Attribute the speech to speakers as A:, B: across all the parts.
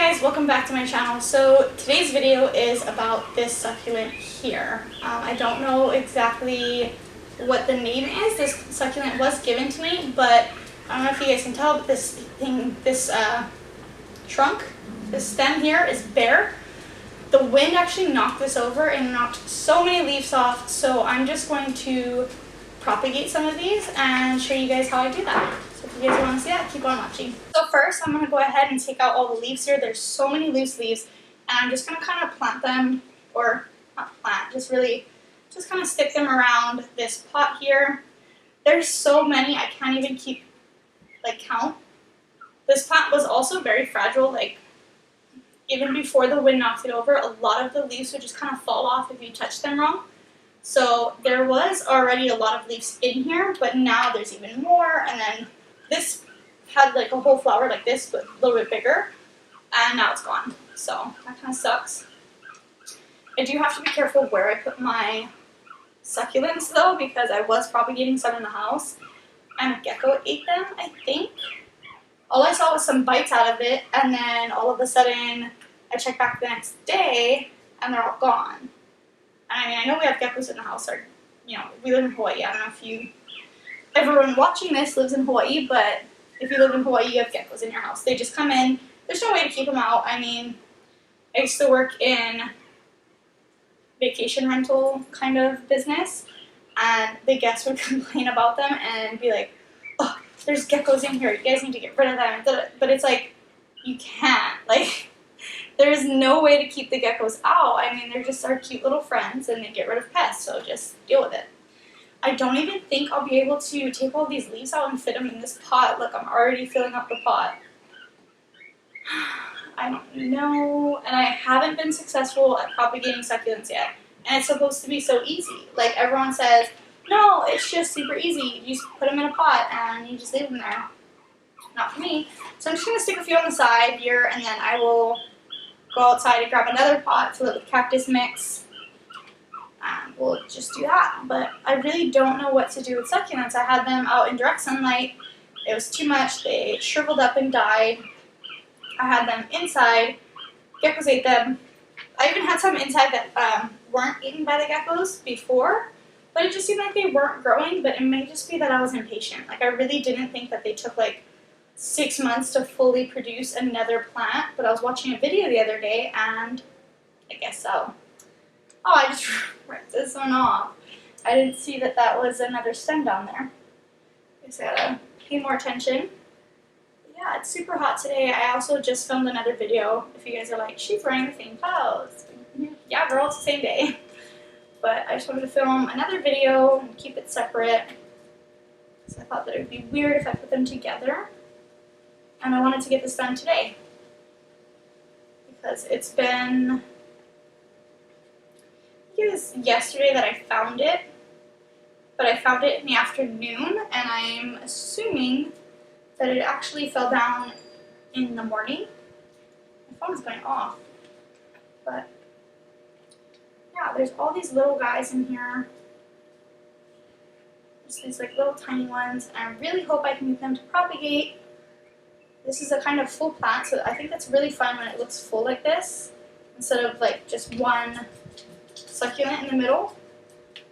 A: guys, welcome back to my channel. So today's video is about this succulent here. I don't know exactly what the name is. This succulent was given to me, but I don't know if you guys can tell, but this trunk, this stem here is bare. The wind actually knocked this over and knocked so many leaves off, so I'm just going to propagate some of these and show you guys how I do that. So if you guys want to see that, keep on watching. So first, I'm going to go ahead and take out all the leaves here. There's so many loose leaves, and I'm just going to kind of plant them, or not plant, just kind of stick them around this pot here. There's so many, I can't even count. This plant was also very fragile, even before the wind knocked it over, a lot of the leaves would just kind of fall off if you touch them wrong. So there was already a lot of leaves in here, but now there's even more, and then this had like a whole flower like this, but a little bit bigger, and now it's gone. So that kind of sucks. I do have to be careful where I put my succulents though, because I was propagating some in the house, and a gecko ate them, I think. All I saw was some bites out of it, and then all of a sudden, I checked back the next day, and they're all gone. And I mean, I know we have geckos in the house, or, we live in Hawaii. I don't know if everyone watching this lives in Hawaii, but if you live in Hawaii, you have geckos in your house. They just come in. There's no way to keep them out. I mean, I used to work in vacation rental kind of business, and the guests would complain about them and be like, oh, there's geckos in here, you guys need to get rid of them. But it's like, you can't. There's no way to keep the geckos out. I mean, they're just our cute little friends, and they get rid of pests, so just deal with it. I don't even think I'll be able to take all these leaves out and fit them in this pot. Look, I'm already filling up the pot. I don't know, and I haven't been successful at propagating succulents yet. And it's supposed to be so easy. Like everyone says, no, it's just super easy. You just put them in a pot and you just leave them there. Not for me. So I'm just going to stick a few on the side here, and then I will go outside and grab another pot, fill it with cactus mix, and we'll just do that. But I really don't know what to do with succulents. I had them out in direct sunlight. It was too much. They shriveled up and died. I had them inside. Geckos ate them. I even had some inside that weren't eaten by the geckos before, but it just seemed like they weren't growing, but it may just be that I was impatient. I really didn't think that they took 6 months to fully produce another plant, but I was watching a video the other day, and I guess so. Oh, I just ripped this one off. I didn't see that that was another stem down there. I just gotta pay more attention. Yeah, it's super hot today. I also just filmed another video. If you guys are like, she's wearing the same clothes. Yeah, girl, it's the same day. But I just wanted to film another video and keep it separate. So I thought that it would be weird if I put them together. And I wanted to get this done today. Because it's been, I think it was yesterday that I found it. But I found it in the afternoon, and I'm assuming that it actually fell down in the morning. My phone is going off. But yeah, there's all these little guys in here. Just these little tiny ones, and I really hope I can get them to propagate. This is a kind of full plant, so I think that's really fun when it looks full like this, instead of just one succulent in the middle.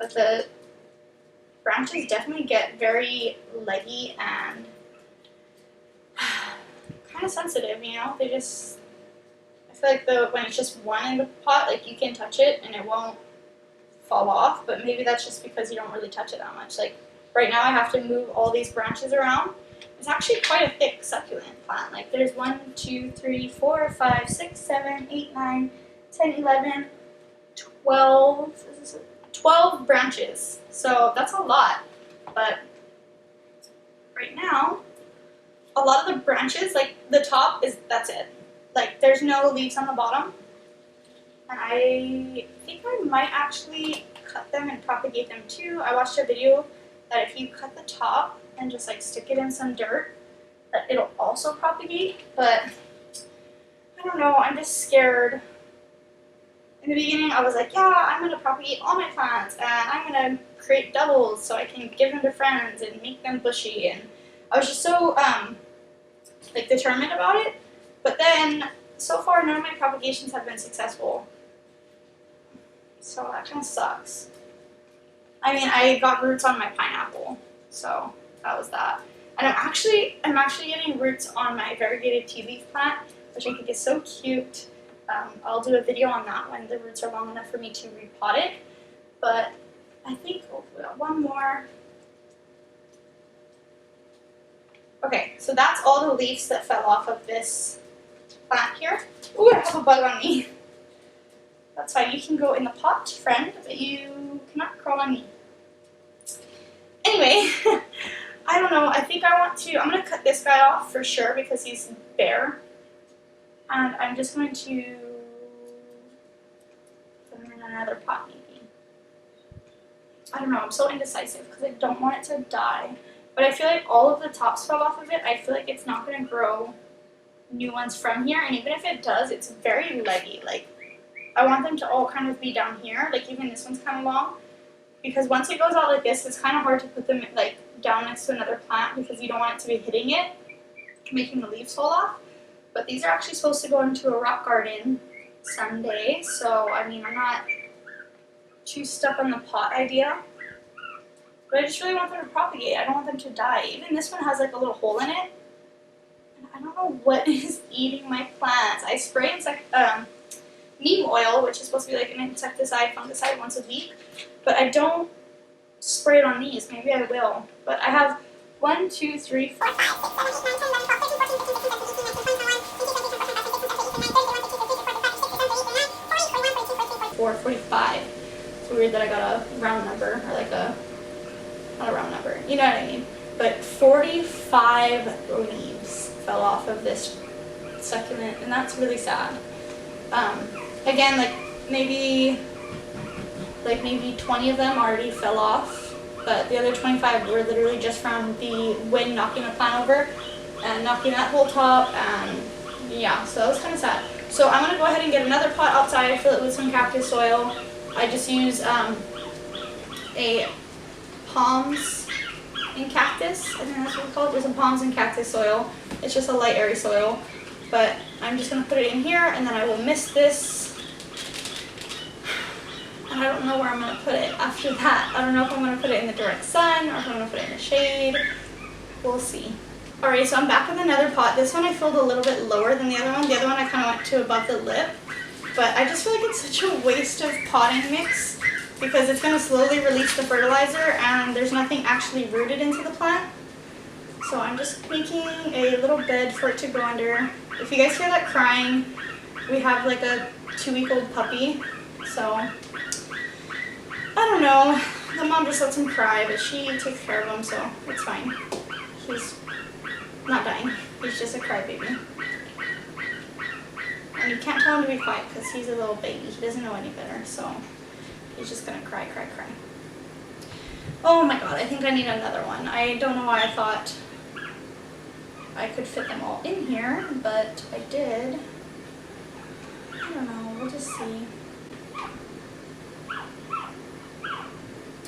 A: But the branches definitely get very leggy and kind of sensitive, They just, I feel like when it's just one in the pot, you can touch it and it won't fall off, but maybe that's just because you don't really touch it that much. Right now I have to move all these branches around. It's actually quite a thick succulent plant. There's 1, 2, 3, 4, 5, 6, 7, 8, 9, 10, 11, 12, 12 branches. So that's a lot. But right now, a lot of the branches, the top that's it. There's no leaves on the bottom. And I think I might actually cut them and propagate them too. I watched a video that if you cut the top and just stick it in some dirt, that it'll also propagate. But I don't know, I'm just scared. In the beginning I was like, yeah, I'm going to propagate all my plants, and I'm going to create doubles so I can give them to friends and make them bushy, and I was just so determined about it. But then so far none of my propagations have been successful. So that kind of sucks. I mean, I got roots on my pineapple, so that was that. And I'm actually getting roots on my variegated tea leaf plant, which I think is so cute. I'll do a video on that when the roots are long enough for me to repot it. But I think we got one more. Okay, so that's all the leaves that fell off of this plant here. Ooh, I have a bug on me. That's fine, you can go in the pot, friend, but you cannot crawl on me. Anyway, I don't know, I think I'm going to cut this guy off for sure because he's bare. And I'm just going to put him in another pot maybe. I don't know, I'm so indecisive because I don't want it to die. But I feel like all of the tops fell off of it. I feel like it's not going to grow new ones from here. And even if it does, it's very leggy. Like, I want them to all kind of be down here. Like, even this one's kind of long. Because once it goes out like this, it's kind of hard to put them, like, down next to another plant because you don't want it to be hitting it, making the leaves fall off. But these are actually supposed to go into a rock garden someday. So, I mean, I'm not too stuck on the pot idea. But I just really want them to propagate. I don't want them to die. Even this one has like a little hole in it. And I don't know what is eating my plants. I spray neem oil, which is supposed to be like an insecticide, fungicide once a week. But I don't spray it on these. Maybe I will. But I have 1, 2, 3, 4, 5, 6, 7, 8, 9, 10, 11, 12, 13, 14, 15, 16, 17, 18, 19, 20, 21, 45. It's weird that I got a round number, or like a, not a round number, you know what I mean. But 45 leaves fell off of this succulent, and that's really sad. Again, like maybe 20 of them already fell off, but the other 25 were literally just from the wind knocking the plant over and knocking that whole top, and yeah, so that was kind of sad. So I'm going to go ahead and get another pot outside, fill it with some cactus soil. I just use a palms and cactus, I think that's what it's called. There's some palms and cactus soil. It's just a light airy soil, but I'm just going to put it in here, and then I will mist this. And I don't know where I'm going to put it after that. I don't know if I'm going to put it in the direct sun or if I'm going to put it in the shade. We'll see. Alright, so I'm back with another pot. This one I filled a little bit lower than the other one. The other one I kind of went to above the lip. But I just feel like it's such a waste of potting mix because it's going to slowly release the fertilizer and there's nothing actually rooted into the plant. So I'm just making a little bed for it to go under. If you guys hear that crying, we have like a 2-week-old puppy. So, I don't know. The mom just lets him cry, but she takes care of him, so it's fine. He's not dying. He's just a crybaby. And you can't tell him to be quiet because he's a little baby. He doesn't know any better, so he's just gonna cry, cry, cry. Oh my god, I think I need another one. I don't know why I thought I could fit them all in here, but I did. I don't know, we'll just see.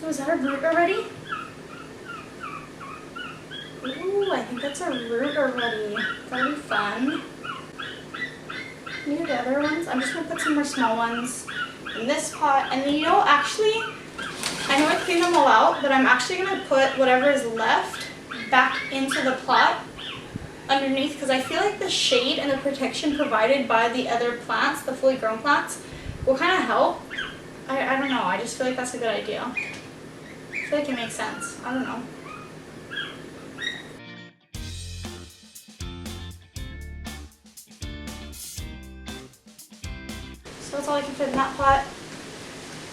A: Oh, is that a root already? Ooh, I think that's a root already. That'll be fun. Maybe the other ones. I'm just going to put some more small ones in this pot. And then, you know, actually, I know I cleaned them all out, but I'm actually going to put whatever is left back into the pot underneath because I feel like the shade and the protection provided by the other plants, the fully grown plants, will kind of help. I don't know. I just feel like that's a good idea. I feel like it makes sense. I don't know. So that's all I can fit in that pot.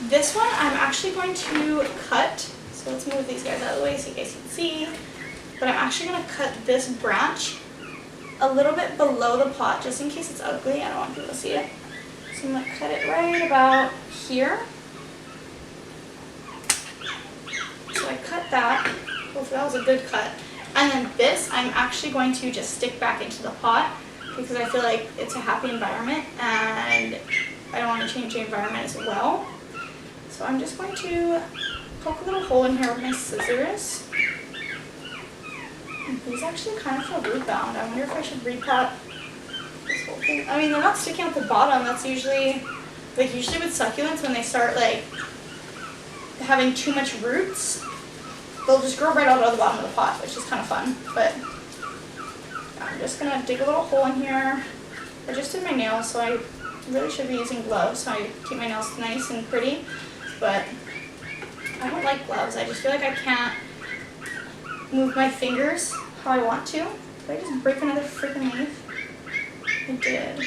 A: This one I'm actually going to cut. So let's move these guys out of the way so you guys can see. But I'm actually going to cut this branch a little bit below the pot just in case it's ugly. I don't want people to see it. So I'm going to cut it right about here. So I cut that. Hopefully that was a good cut. And then this I'm actually going to just stick back into the pot because I feel like it's a happy environment and I don't want to change the environment as well. So I'm just going to poke a little hole in here with my scissors. And these actually kind of feel root bound. I wonder if I should repot this whole thing. I mean, they're not sticking out the bottom. That's usually, like usually with succulents, when they start like having too much roots, they'll just grow right out of the bottom of the pot, which is kind of fun. But I'm just gonna dig a little hole in here. I just did my nails, so I really should be using gloves so I keep my nails nice and pretty. But I don't like gloves. I just feel like I can't move my fingers how I want to. Did I just break another freaking leaf? I did.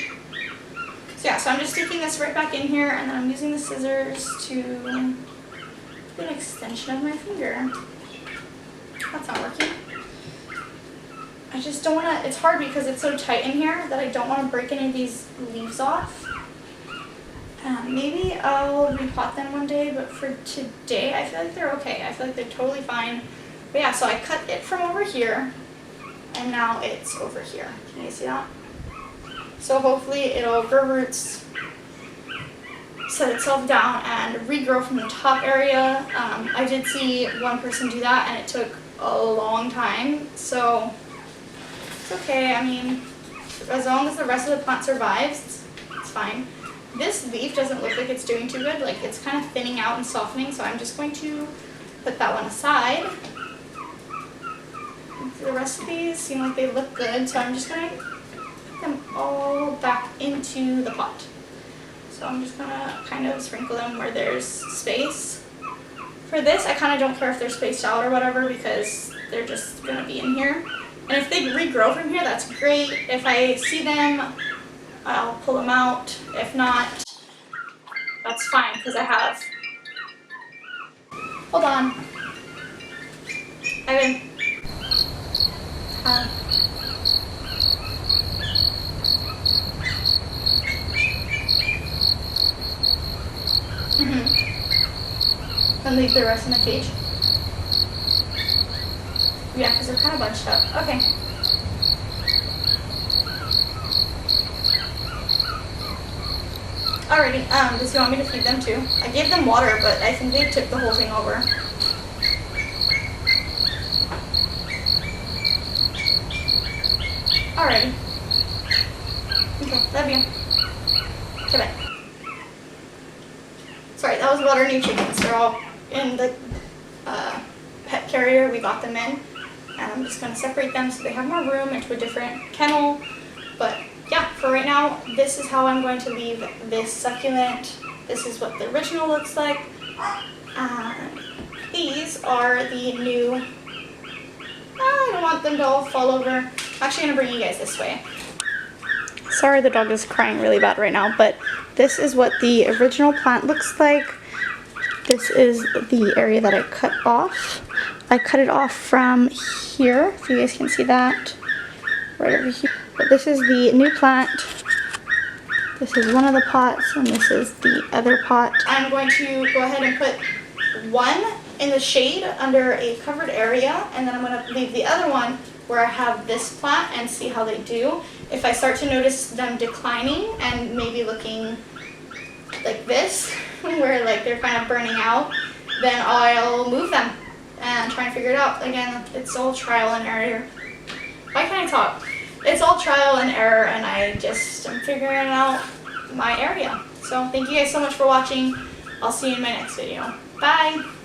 A: So yeah, so I'm just sticking this right back in here, and then I'm using the scissors to do an extension of my finger. That's not working. I just don't want to, it's hard because it's so tight in here that I don't want to break any of these leaves off. Maybe I'll repot them one day, but for today I feel like they're okay. I feel like they're totally fine. But yeah, so I cut it from over here, and now it's over here. Can you see that? So hopefully it'll grow roots, set itself down, and regrow from the top area. I did see one person do that, and it took a long time. So it's okay. I mean, as long as the rest of the plant survives, it's fine. This leaf doesn't look like it's doing too good. Like, it's kind of thinning out and softening, so I'm just going to put that one aside. The rest of these seem like they look good, so I'm just going to put them all back into the pot. So I'm just going to kind of sprinkle them where there's space. For this, I kind of don't care if they're spaced out or whatever, because they're just going to be in here. And if they regrow from here, that's great. If I see them, I'll pull them out. If not, that's fine, because I have... Hold on. Evan. And leave the rest in the cage. Yeah, because they're kind of bunched up. Okay. Alrighty, does he want me to feed them too? I gave them water, but I think they took the whole thing over. Alrighty. Okay, love you. Okay, bye. Sorry, that was water new chickens. They're all in the pet carrier. We got them in. And I'm just going to separate them so they have more room into a different kennel. But yeah, for right now, this is how I'm going to leave this succulent. This is what the original looks like. These are the new... I don't want them to all fall over. I'm actually going to bring you guys this way. Sorry, the dog is crying really bad right now, but this is what the original plant looks like. This is the area that I cut off. I cut it off from here, if you guys can see that. Right over here. But this is the new plant. This is one of the pots, and this is the other pot. I'm going to go ahead and put one in the shade under a covered area, and then I'm going to leave the other one where I have this plant and see how they do. If I start to notice them declining and maybe looking like this, where like they're kind of burning out, then I'll move them and try and figure it out. Again, it's all trial and error. Why can't I talk? It's all trial and error, and I'm figuring out my area. So thank you guys so much for watching. I'll see you in my next video. Bye!